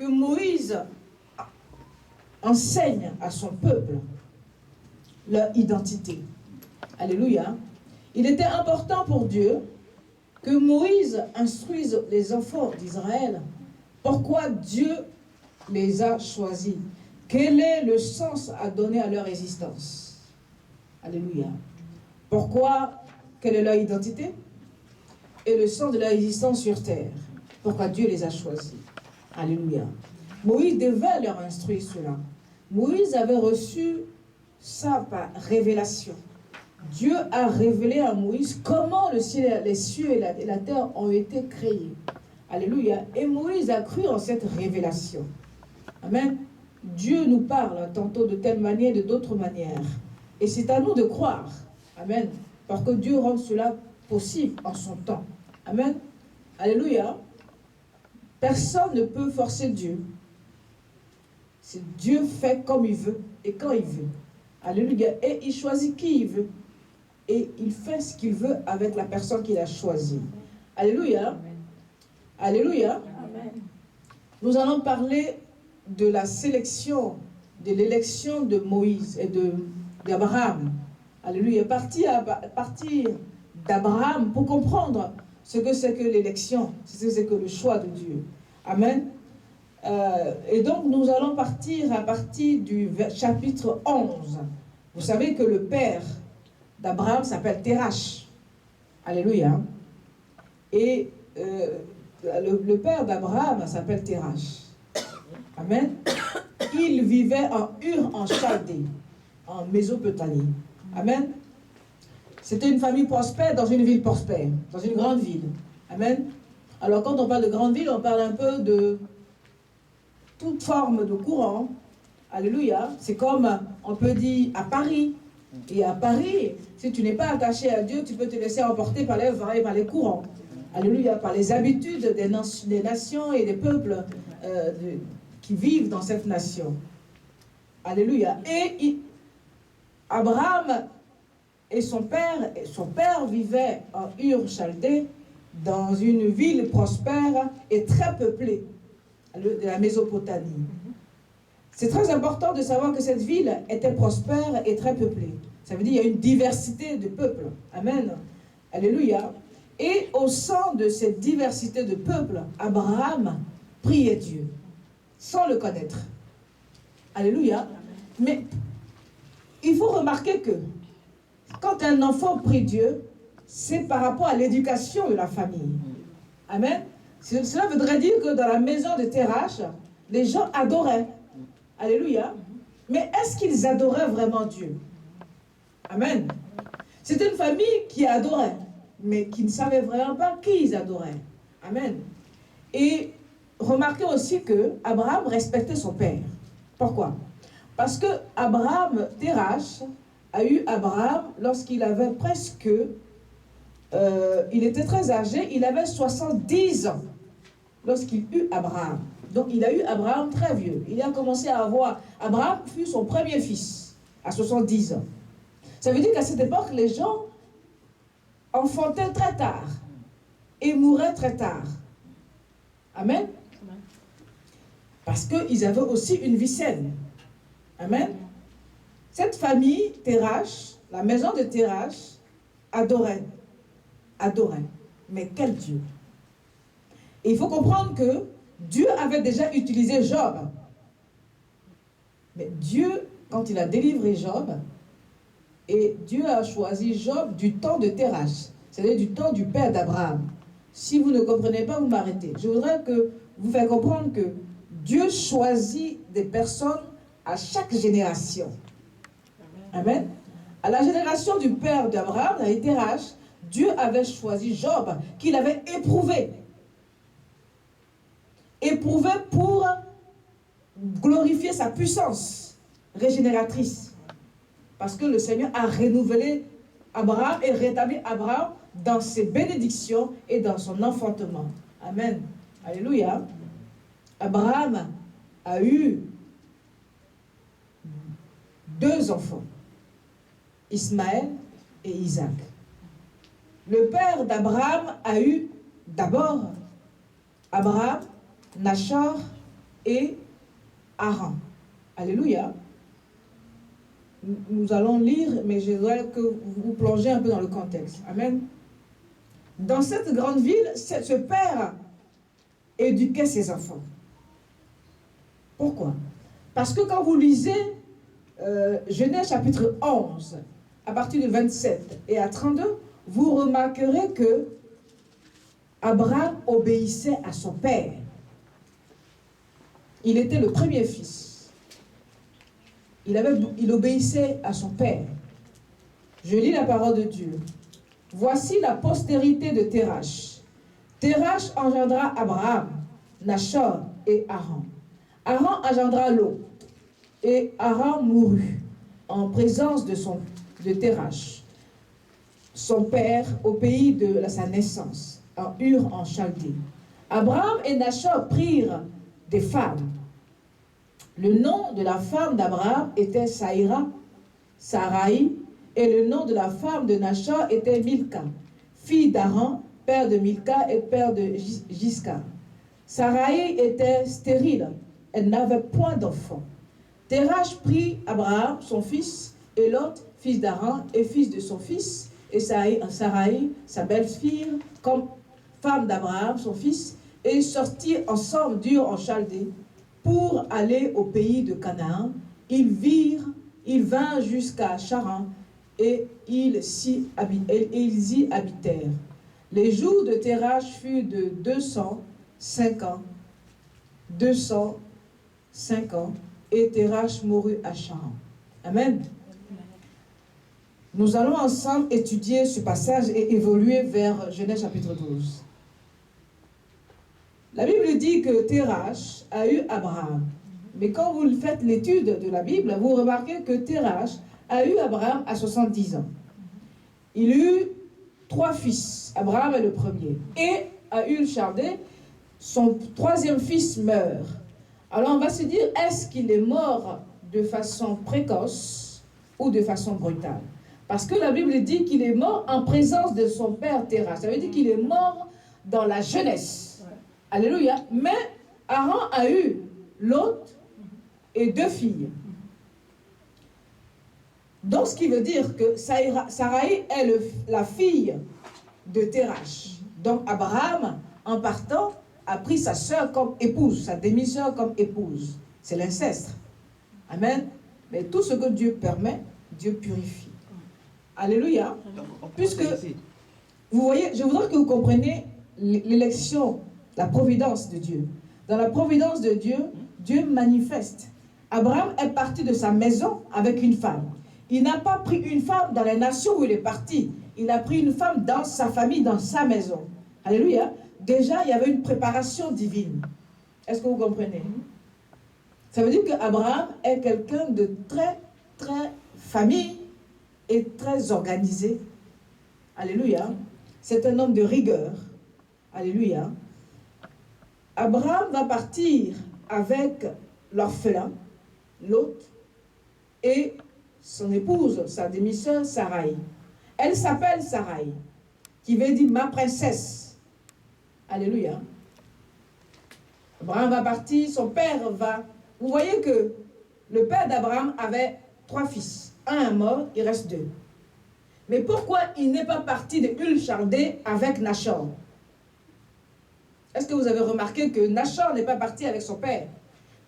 que Moïse enseigne à son peuple leur identité. Alléluia. Il était important pour Dieu que Moïse instruise les enfants d'Israël. Pourquoi Dieu les a choisis? Quel est le sens à donner à leur existence? Alléluia. Pourquoi? Quelle est leur identité? Et le sens de leur existence sur terre. Pourquoi Dieu les a choisis? Alléluia. Moïse devait leur instruire cela. Moïse avait reçu ça par révélation. Dieu a révélé à Moïse comment les cieux et la terre ont été créés. Alléluia. Et Moïse a cru en cette révélation. Amen. Dieu nous parle tantôt de telle manière, de d'autres manières. Et c'est à nous de croire. Amen. Parce que Dieu rend cela possible en son temps. Amen. Alléluia. Personne ne peut forcer Dieu. C'est Dieu fait comme il veut et quand il veut. Alléluia. Et il choisit qui il veut. Et il fait ce qu'il veut avec la personne qu'il a choisie. Alléluia. Amen. Alléluia. Amen. Nous allons parler de la sélection, de l'élection de Moïse et d'Abraham. Alléluia. Partir d'Abraham pour comprendre ce que c'est que l'élection, ce que c'est que le choix de Dieu. Amen. Et donc nous allons partir à partir du chapitre 11. Vous savez que le père d'Abraham s'appelle Terach. Alléluia. Et le père d'Abraham s'appelle Terach. Amen. Il vivait en Ur en Chaldée, en Mésopotamie. Amen. C'était une famille prospère dans une ville prospère, dans une grande ville. Amen. Alors quand on parle de grande ville, on parle un peu de toute forme de courant. Alléluia. C'est comme, on peut dire, à Paris. Et à Paris, si tu n'es pas attaché à Dieu, tu peux te laisser emporter par les courants. Alléluia. Par les habitudes des nations et des peuples qui vivent dans cette nation. Alléluia. Et Abraham et son père vivaient en Ur-Chaldée, dans une ville prospère et très peuplée, de la Mésopotamie. C'est très important de savoir que cette ville était prospère et très peuplée. Ça veut dire qu'il y a une diversité de peuples. Amen. Alléluia. Et au sein de cette diversité de peuples, Abraham priait Dieu, sans le connaître. Alléluia. Mais il faut remarquer que quand un enfant prie Dieu, c'est par rapport à l'éducation de la famille. Amen. Cela voudrait dire que dans la maison de Terach, les gens adoraient. Alléluia. Mais est-ce qu'ils adoraient vraiment Dieu? Amen. C'était une famille qui adorait, mais qui ne savait vraiment pas qui ils adoraient. Amen. Et remarquez aussi que Abraham respectait son père. Pourquoi? Parce que Terach a eu Abraham lorsqu'il avait presque... il était très âgé, il avait 70 ans lorsqu'il eut Abraham. Donc il a eu Abraham très vieux. Il a commencé à avoir... Abraham fut son premier fils à 70 ans. Ça veut dire qu'à cette époque, les gens enfantaient très tard et mouraient très tard. Amen. Parce qu'ils avaient aussi une vie saine. Amen. Cette famille, Terach, la maison de Terach, adorait. Mais quel Dieu! Et il faut comprendre que Dieu avait déjà utilisé Job. Mais Dieu, quand il a délivré Job, et Dieu a choisi Job du temps de Terach, c'est-à-dire du temps du père d'Abraham. Si vous ne comprenez pas, vous m'arrêtez. Je voudrais vous faire comprendre que Dieu choisit des personnes à chaque génération. Amen. À la génération du père d'Abraham, à Terach, Dieu avait choisi Job, qu'il avait éprouvé. Éprouvé pour glorifier sa puissance régénératrice. Parce que le Seigneur a renouvelé Abraham et rétabli Abraham dans ses bénédictions et dans son enfantement. Amen. Alléluia. Abraham a eu 2 enfants, Ismaël et Isaac. Le père d'Abraham a eu d'abord Abraham, Nachor et Haran. Alléluia. Nous allons lire, mais je voudrais que vous plongez un peu dans le contexte. Amen. Dans cette grande ville, ce père éduquait ses enfants. Pourquoi? Parce que quand vous lisez Genèse chapitre 11, à partir de 27 et à 32, vous remarquerez que Abraham obéissait à son père. Il était le premier fils. Il obéissait à son père. Je lis la parole de Dieu. Voici la postérité de Térach. Térach engendra Abraham, Nachor et Haran. Haran engendra Lot. Et Haran mourut en présence de Térach, son père, au pays de sa naissance, en Ur en Chaldée. Abraham et Nachor prirent des femmes. Le nom de la femme d'Abraham était Sarai, et le nom de la femme de Nachor était Milka, fille d'Haran, père de Milka et père de Gisca. Sarai était stérile, elle n'avait point d'enfant. Térach prit Abraham, son fils, et Lot, fils d'Haran, et fils de son fils, et Sarai, sa belle-fille, comme femme d'Abraham, son fils, et sortirent ensemble d'Ur en Chaldée pour aller au pays de Canaan. Ils vinrent jusqu'à Charan, et ils y habitèrent. Les jours de Térach furent de 205 ans. 205 ans. Et Térach mourut à Charan. Amen. Nous allons ensemble étudier ce passage et évoluer vers Genèse chapitre 12. La Bible dit que Térach a eu Abraham. Mais quand vous faites l'étude de la Bible, vous remarquez que Térach a eu Abraham à 70 ans. Il eut 3 fils. Abraham est le premier. Et à Ur Chaldée, son 3e fils meurt. Alors on va se dire, est-ce qu'il est mort de façon précoce ou de façon brutale? Parce que la Bible dit qu'il est mort en présence de son père Térach. Ça veut dire qu'il est mort dans la jeunesse. Ouais. Alléluia. Mais Haran a eu Lot et 2 filles. Donc ce qui veut dire que Sarai est la fille de Térach. Donc Abraham, en partant, a pris sa sœur comme épouse, sa demi-sœur comme épouse. C'est l'inceste. Amen. Mais tout ce que Dieu permet, Dieu purifie. Alléluia. Puisque, vous voyez, je voudrais que vous compreniez l'élection, la providence de Dieu. Dans la providence de Dieu, Dieu manifeste. Abraham est parti de sa maison avec une femme. Il n'a pas pris une femme dans les nations où il est parti. Il a pris une femme dans sa famille, dans sa maison. Alléluia. Déjà, il y avait une préparation divine. Est-ce que vous comprenez? Ça veut dire qu'Abraham est quelqu'un de très, très famille et très organisé. Alléluia. C'est un homme de rigueur. Alléluia. Abraham va partir avec l'orphelin, Lot, et son épouse, sa demi-sœur, Sarai. Elle s'appelle Sarai, qui veut dire ma princesse. Alléluia. Abraham va partir, son père va... Vous voyez que le père d'Abraham avait 3 fils. Un est mort, il reste 2. Mais pourquoi il n'est pas parti de Ur Chaldée avec Nachor? Est-ce que vous avez remarqué que Nachor n'est pas parti avec son père?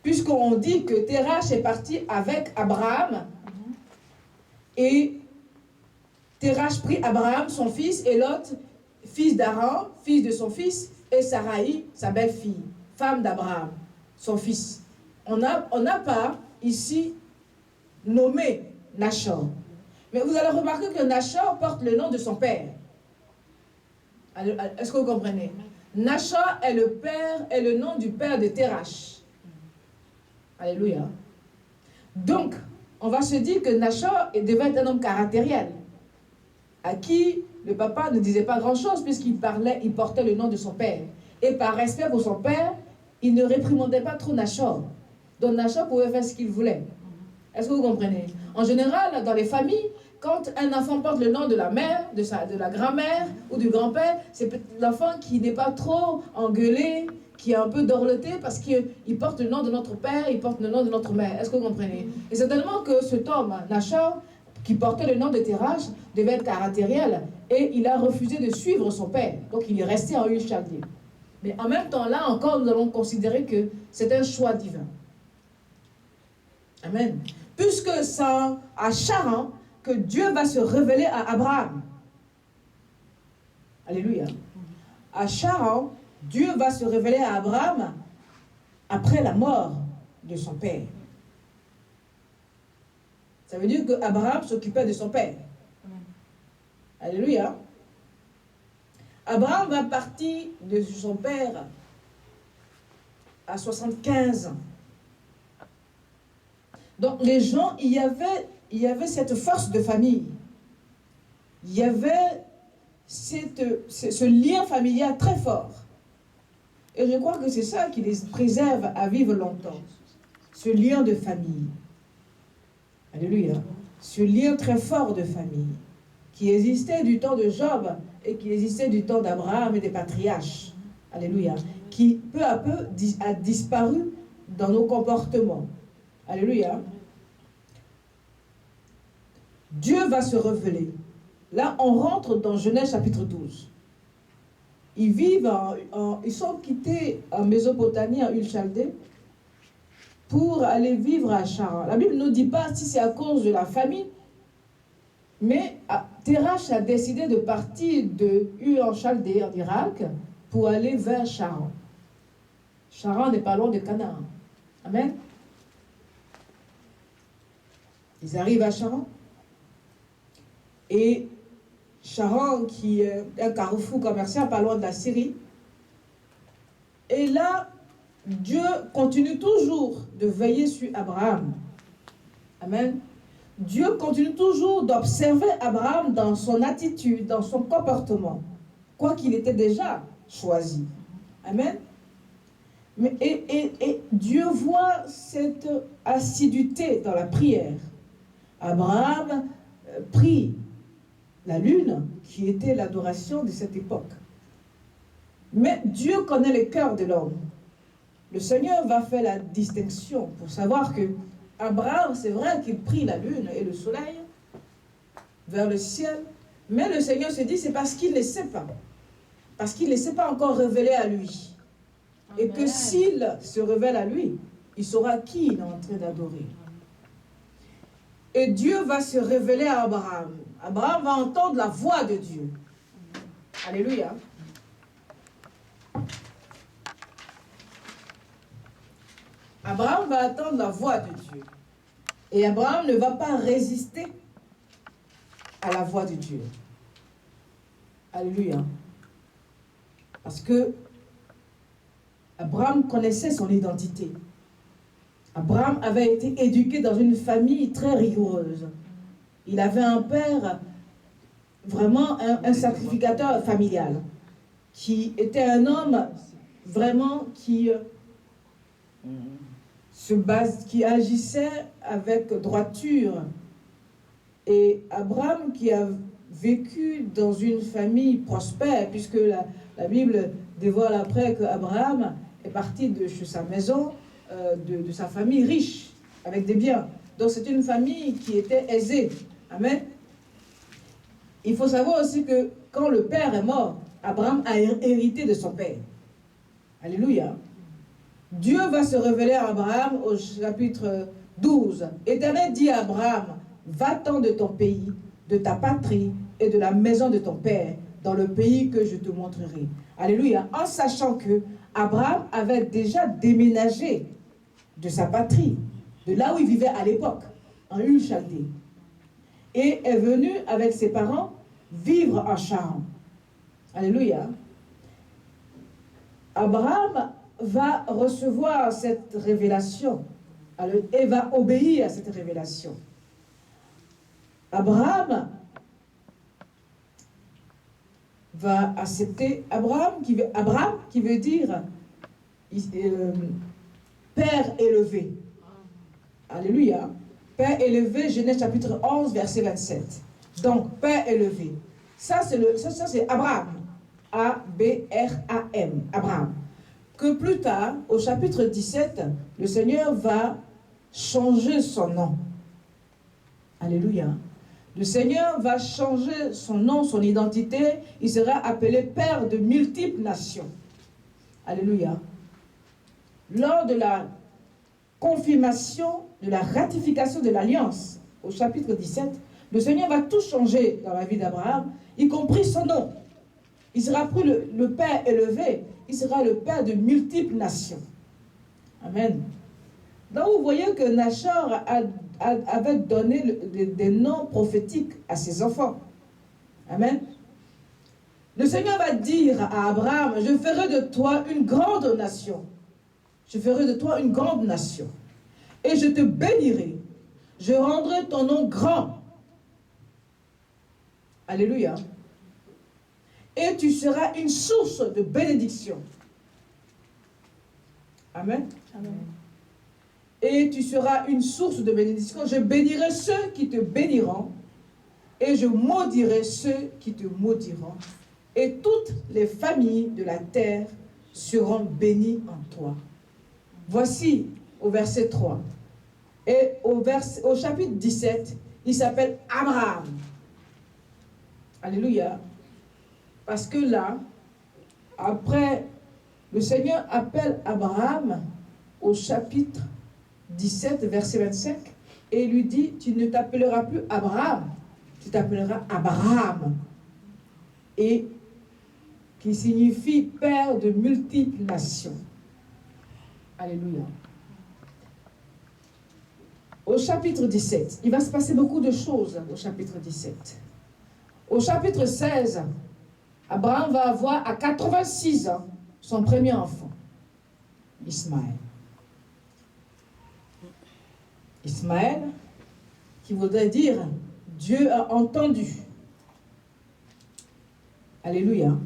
Puisqu'on dit que Térach est parti avec Abraham. Et Térach prit Abraham, son fils, et Lot, fils d'Haran, fils de son fils, et Sarai, sa belle-fille, femme d'Abraham, son fils. On n'a pas ici nommé Nachor. Mais vous allez remarquer que Nachor porte le nom de son père. Est-ce que vous comprenez? Nachor est le nom du père de Térach. Alléluia. Donc, on va se dire que Nachor devait être un homme caractériel, à qui le papa ne disait pas grand-chose puisqu'il portait le nom de son père. Et par respect pour son père, il ne réprimandait pas trop Nachor. Donc Nachor pouvait faire ce qu'il voulait. Est-ce que vous comprenez? En général, dans les familles, quand un enfant porte le nom de la mère, de la grand-mère ou du grand-père, c'est l'enfant qui n'est pas trop engueulé, qui est un peu dorloté parce qu'il porte le nom de notre père, il porte le nom de notre mère. Est-ce que vous comprenez? Et c'est tellement que cet homme, Nachor, qui portait le nom de Térach, devait être caractériel, et il a refusé de suivre son père. Donc il est resté en Ur Chaldée. Mais en même temps, là encore, nous allons considérer que c'est un choix divin. Amen. Puisque c'est à Charan que Dieu va se révéler à Abraham. Alléluia. À Charan, Dieu va se révéler à Abraham après la mort de son père. Ça veut dire qu'Abraham s'occupait de son père. Alléluia. Abraham va partir de son père à 75 ans. Donc les gens, il y avait cette force de famille. Il y avait ce lien familial très fort. Et je crois que c'est ça qui les préserve à vivre longtemps. Ce lien de famille. Alléluia. Ce lien très fort de famille qui existait du temps de Job et qui existait du temps d'Abraham et des patriarches. Alléluia. Qui peu à peu a disparu dans nos comportements. Alléluia. Dieu va se révéler. Là, on rentre dans Genèse chapitre 12. Ils vivent, ils sont quittés en Mésopotamie, en Ur-Chaldée, pour aller vivre à Charan. La Bible ne nous dit pas si c'est à cause de la famille, mais Térach a décidé de partir de Ur-en-Chaldée, en Irak, pour aller vers Charan. Charan n'est pas loin de Canaan. Amen. Ils arrivent à Charan. Et Charan, qui est un carrefour commercial pas loin de la Syrie. Et là, Dieu continue toujours de veiller sur Abraham. Amen. Dieu continue toujours d'observer Abraham dans son attitude, dans son comportement, quoiqu'il était déjà choisi. Amen. Mais, et Dieu voit cette assiduité dans la prière. Abraham prie la lune, qui était l'adoration de cette époque. Mais Dieu connaît le cœur de l'homme. Le Seigneur va faire la distinction pour savoir que Abraham, c'est vrai qu'il prie la lune et le soleil vers le ciel, mais le Seigneur se dit c'est parce qu'il ne sait pas. Parce qu'il ne s'est pas encore révélé à lui. Et que s'il se révèle à lui, il saura qui il est en train d'adorer. Et Dieu va se révéler à Abraham. Abraham va entendre la voix de Dieu. Alléluia. Abraham va entendre la voix de Dieu. Et Abraham ne va pas résister à la voix de Dieu. Alléluia. Parce que Abraham connaissait son identité. Abraham avait été éduqué dans une famille très rigoureuse. Il avait un père, vraiment un sacrificateur familial, qui était un homme vraiment qui qui agissait avec droiture. Et Abraham qui a vécu dans une famille prospère, puisque la Bible dévoile après qu'Abraham est parti de chez sa maison, de sa famille riche, avec des biens. Donc c'est une famille qui était aisée. Amen. Il faut savoir aussi que quand le père est mort, Abraham a hérité de son père. Alléluia. Dieu va se révéler à Abraham au chapitre 12. Éternel dit à Abraham, va-t'en de ton pays, de ta patrie et de la maison de ton père, dans le pays que je te montrerai. Alléluia. En sachant que Abraham avait déjà déménagé de sa patrie, de là où il vivait à l'époque, en Ur-Chaldée, et est venu avec ses parents vivre en Charan. Alléluia. Abraham va recevoir cette révélation et va obéir à cette révélation. Abraham va accepter Abraham qui veut dire Père élevé. Alléluia. Père élevé, Genèse chapitre 11, verset 27. Donc, Père élevé. Ça, c'est Abraham. A-B-R-A-M. Abraham. que plus tard, au chapitre 17, le Seigneur va changer son nom. Alléluia. Le Seigneur va changer son nom, son identité. Il sera appelé Père de multiples nations. Alléluia. Lors de la confirmation, de la ratification de l'alliance, au chapitre 17, le Seigneur va tout changer dans la vie d'Abraham, y compris son nom. Il sera plus le Père élevé, il sera le Père de multiples nations. Amen. Donc vous voyez que Nachor avait donné des noms prophétiques à ses enfants. Amen. Le Seigneur va dire à Abraham, je ferai de toi une grande nation. Je ferai de toi une grande nation. Et je te bénirai. Je rendrai ton nom grand. Alléluia. Et tu seras une source de bénédiction. Amen. Amen. Et tu seras une source de bénédiction. Je bénirai ceux qui te béniront. Et je maudirai ceux qui te maudiront. Et toutes les familles de la terre seront bénies en toi. Voici au verset 3. Et au chapitre 17, il s'appelle Abraham. Alléluia. Parce que là, après, le Seigneur appelle Abraham au chapitre 17, verset 25, et il lui dit, tu ne t'appelleras plus Abraham, tu t'appelleras Abraham. Et qui signifie Père de multiples nations. Alléluia. Au chapitre 17, il va se passer beaucoup de choses au chapitre 17. Au chapitre 16, Abraham va avoir à 86 ans son premier enfant, Ismaël. Ismaël, qui voudrait dire Dieu a entendu. Alléluia.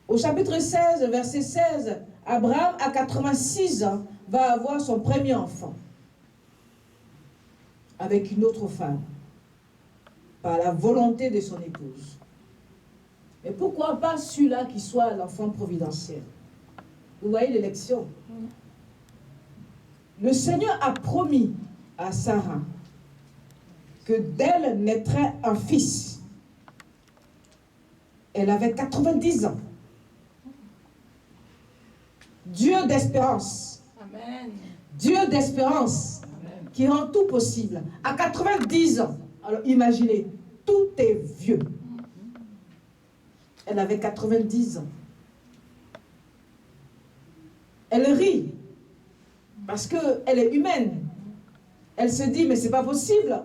Au chapitre 16, verset 16, Abraham, à 86 ans, va avoir son premier enfant avec une autre femme, par la volonté de son épouse. Mais pourquoi pas celui-là qui soit l'enfant providentiel? Vous voyez l'élection. Le Seigneur a promis à Sarah que d'elle naîtrait un fils. Elle avait 90 ans. Dieu d'espérance. Amen. Dieu d'espérance. Amen. Qui rend tout possible. À 90 ans. Alors imaginez, tout est vieux. Elle avait 90 ans. Elle rit. Parce qu'elle est humaine. Elle se dit, mais c'est pas possible.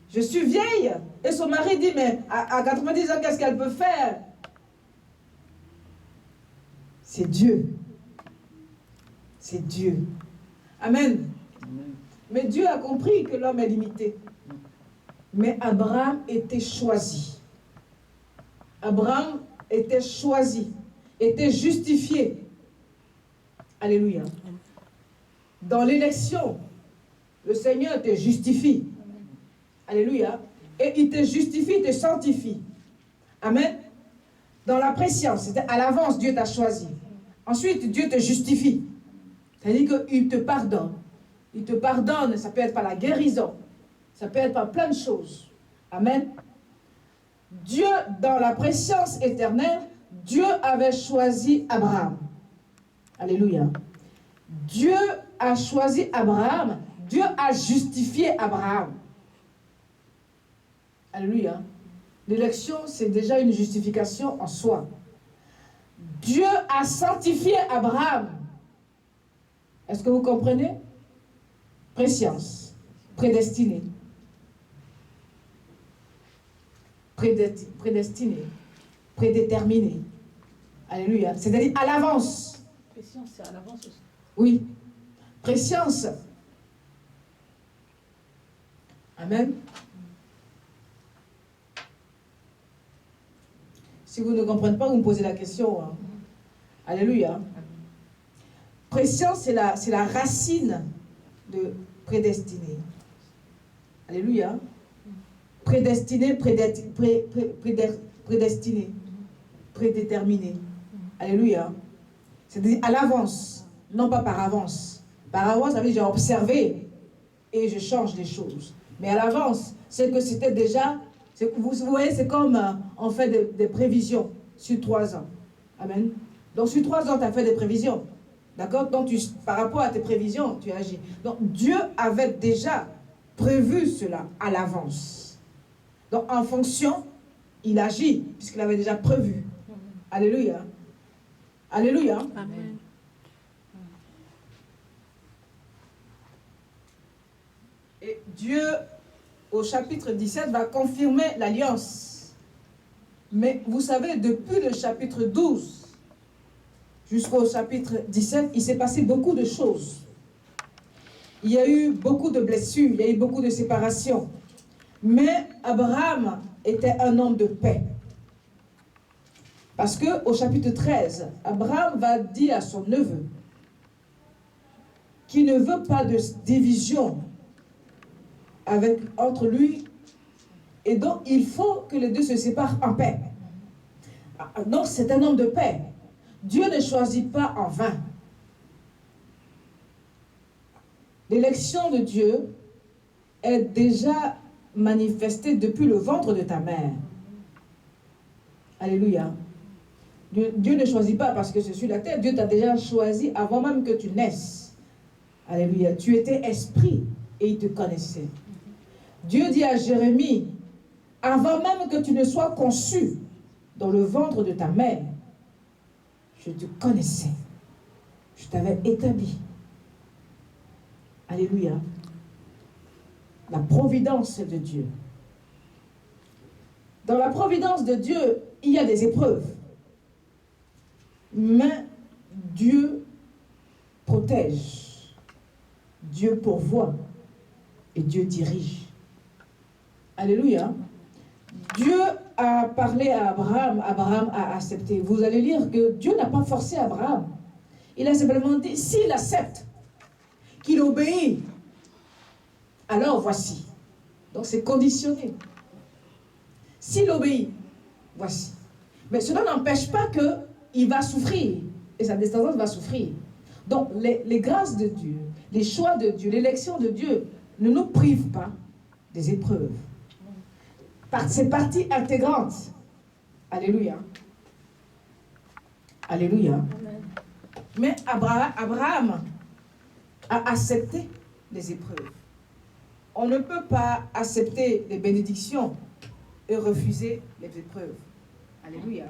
Je suis vieille. Et son mari dit, mais à 90 ans, qu'est-ce qu'elle peut faire? C'est Dieu. C'est Dieu. Amen. Amen. Mais Dieu a compris que l'homme est limité. Mais Abraham était choisi. Abraham était choisi, était justifié. Alléluia. Dans l'élection, le Seigneur te justifie. Alléluia. Et il te justifie, te sanctifie. Amen. Dans la préscience, c'était à l'avance, Dieu t'a choisi. Ensuite, Dieu te justifie. C'est-à-dire qu'il te pardonne. Il te pardonne, ça peut être par la guérison. Ça peut être par plein de choses. Amen. Dieu, dans la préscience éternelle, Dieu avait choisi Abraham. Alléluia. Dieu a choisi Abraham. Dieu a justifié Abraham. Alléluia. L'élection, c'est déjà une justification en soi. Dieu a sanctifié Abraham. Est-ce que vous comprenez? Préscience, prédestiné. Prédestiné, prédéterminé. Alléluia. C'est-à-dire à l'avance. Préscience, c'est à l'avance aussi. Oui. Préscience. Amen. Si vous ne comprenez pas, vous me posez la question. Hein. Alléluia. Préscience, c'est la racine de prédestiné. Alléluia. Prédestiné, prédestiné, prédéterminé. Alléluia. C'est-à-dire à l'avance, non pas par avance. Par avance, ça veut dire j'ai observé et je change les choses. Mais à l'avance, c'est que c'était déjà, vous voyez, c'est comme on fait des prévisions sur 3 ans. Amen. Donc sur 3 ans, tu as fait des prévisions. D'accord? Donc par rapport à tes prévisions, tu agis. Donc Dieu avait déjà prévu cela à l'avance. Donc en fonction, il agit, puisqu'il avait déjà prévu. Alléluia. Alléluia. Amen. Et Dieu, au chapitre 17, va confirmer l'alliance. Mais vous savez, depuis le chapitre 12 jusqu'au chapitre 17, il s'est passé beaucoup de choses. Il y a eu beaucoup de blessures, il y a eu beaucoup de séparations. Mais Abraham était un homme de paix. Parce qu'au chapitre 13, Abraham va dire à son neveu qu'il ne veut pas de division entre lui, et donc il faut que les deux se séparent en paix. Donc c'est un homme de paix. Dieu ne choisit pas en vain. L'élection de Dieu est déjà manifestée depuis le ventre de ta mère. Alléluia. Dieu ne choisit pas parce que c'est sur la terre. Dieu t'a déjà choisi avant même que tu naisses. Alléluia. Tu étais esprit et il te connaissait. Dieu dit à Jérémie, avant même que tu ne sois conçu dans le ventre de ta mère, je te connaissais. Je t'avais établi. Alléluia. La providence de Dieu. Dans la providence de Dieu, il y a des épreuves. Mais Dieu protège. Dieu pourvoit. Et Dieu dirige. Alléluia. Dieu a parlé à Abraham. Abraham a accepté. Vous allez lire que Dieu n'a pas forcé Abraham. Il a simplement dit, s'il accepte, qu'il obéit, alors voici. Donc c'est conditionné. S'il obéit, voici. Mais cela n'empêche pas qu'il va souffrir. Et sa descendance va souffrir. Donc les grâces de Dieu, les choix de Dieu, l'élection de Dieu ne nous privent pas des épreuves. C'est partie intégrante. Alléluia. Alléluia. Amen. Mais Abraham a accepté les épreuves. On ne peut pas accepter les bénédictions et refuser les épreuves. Alléluia.